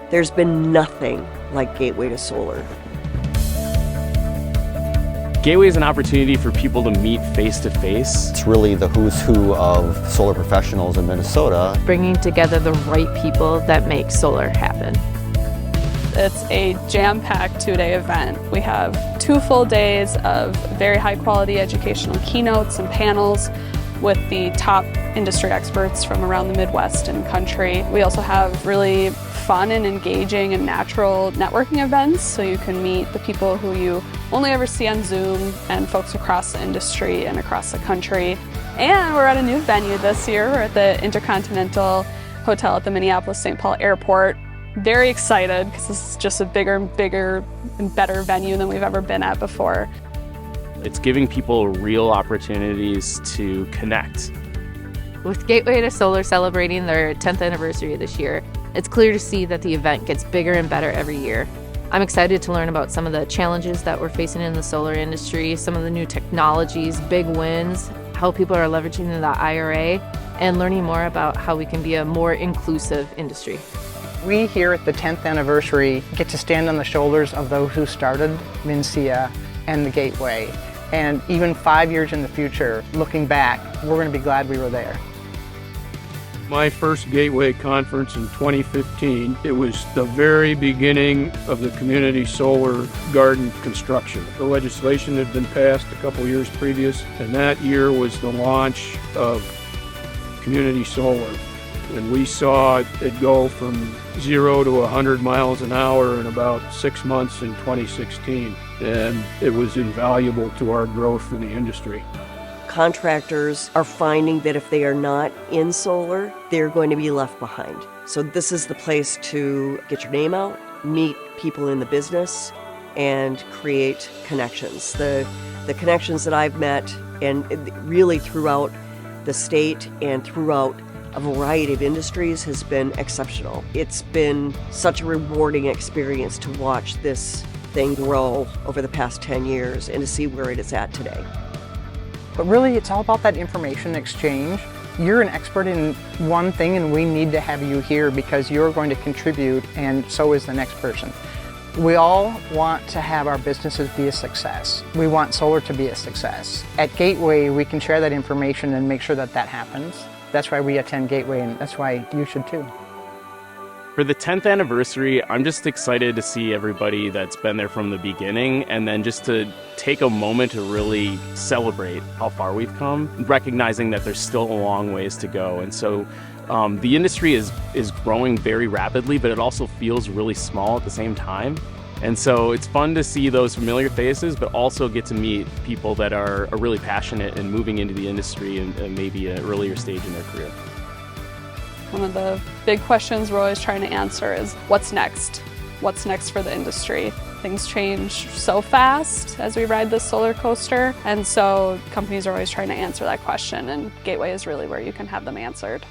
There's been nothing like Gateway to Solar. Gateway is an opportunity for people to meet face-to-face. It's really the who's who of solar professionals in Minnesota. Bringing together the right people that make solar happen. It's a jam-packed two-day event. We have 2 full days of very high-quality educational keynotes and panels with the top industry experts from around the Midwest and country. We also have really fun and engaging and natural networking events, so you can meet the people who you only ever see on Zoom and folks across the industry and across the country. And we're at a new venue this year. We're at the Intercontinental Hotel at the Minneapolis-St. Paul Airport. Very excited because this is just a bigger and better venue than we've ever been at before. It's giving people real opportunities to connect. With Gateway to Solar celebrating their 10th anniversary this year, it's clear to see that the event gets bigger and better every year. I'm excited to learn about some of the challenges that we're facing in the solar industry, some of the new technologies, big wins, how people are leveraging the IRA, and learning more about how we can be a more inclusive industry. We here at the 10th anniversary get to stand on the shoulders of those who started MnSEIA and the Gateway. And even 5 years in the future, looking back, we're going to be glad we were there. My first Gateway conference in 2015, it was the very beginning of the community solar garden construction. The legislation had been passed a couple years previous, and that year was the launch of community solar. And we saw it go from 0 to 100 miles an hour in about 6 months in 2016. And it was invaluable to our growth in the industry. Contractors are finding that if they are not in solar, they're going to be left behind. So this is the place to get your name out, meet people in the business, and create connections. The connections that I've met, and really throughout the state and throughout a variety of industries, has been exceptional. It's been such a rewarding experience to watch this thing grow over the past 10 years and to see where it is at today. But really, it's all about that information exchange. You're an expert in one thing, and we need to have you here because you're going to contribute, and so is the next person. We all want to have our businesses be a success. We want solar to be a success. At Gateway, we can share that information and make sure that that happens. That's why we attend Gateway, and that's why you should too. For the 10th anniversary, I'm just excited to see everybody that's been there from the beginning, and then just to take a moment to really celebrate how far we've come, recognizing that there's still a long ways to go. And so the industry is growing very rapidly, but it also feels really small at the same time. And so it's fun to see those familiar faces, but also get to meet people that are really passionate and moving into the industry and maybe an earlier stage in their career. One of the big questions we're always trying to answer is, what's next? What's next for the industry? Things change so fast as we ride this solar coaster, and so companies are always trying to answer that question, and Gateway is really where you can have them answered.